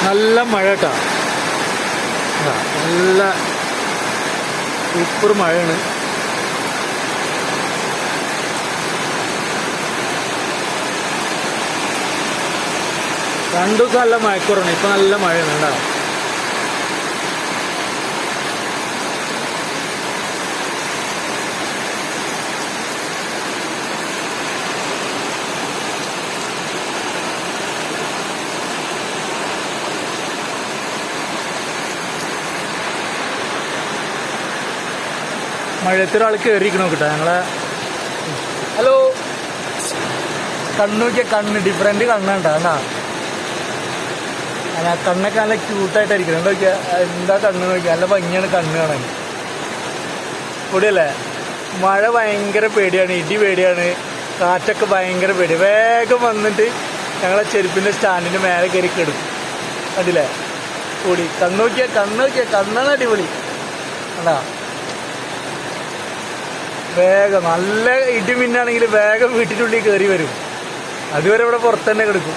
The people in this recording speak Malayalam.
നല്ല മഴ കേട്ടോ. നല്ല സൂപ്പർ മഴയാണ്. രണ്ടു ദിവസം നല്ല മഴക്കുറവാണ്. ഇപ്പൊ നല്ല മഴയാണ് കേട്ടോ. മഴയത്തൊരാൾ കയറിയിരിക്കണോ കേട്ടോ ഞങ്ങളെ. ഹലോ, കണ്ണ് നോക്കിയ കണ്ണ് ഡിഫറെന്റ് കണ്ണുണ്ടോ കേട്ടാ. കണ്ണൊക്കെ നല്ല ക്യൂട്ടായിട്ടായിരിക്കണം. എന്താ നോക്കിയാ, എന്താ കണ്ണ് നോക്കിയാ, നല്ല ഭംഗിയാണ് കണ്ണ് കാണാൻ. കൂടിയല്ലേ. മഴ ഭയങ്കര പേടിയാണ്, ഇടി പേടിയാണ്, കാറ്റൊക്കെ ഭയങ്കര പേടി. വേഗം വന്നിട്ട് ഞങ്ങളെ ചെരുപ്പിന്റെ സ്റ്റാൻഡിന്റെ മേലെ കയറി കിടക്കും. കണ്ടില്ലേ കൂടി. കണ്ണ് നോക്കിയാ കണ്ണാണ് അടിപൊളി കണ്ടാ. വേഗം നല്ല ഇടി മിന്നാണെങ്കിൽ വേഗം വീട്ടിനുള്ളിൽ കയറി വരും. അതുവരെ ഇവിടെ പുറത്ത് തന്നെ കിടക്കും.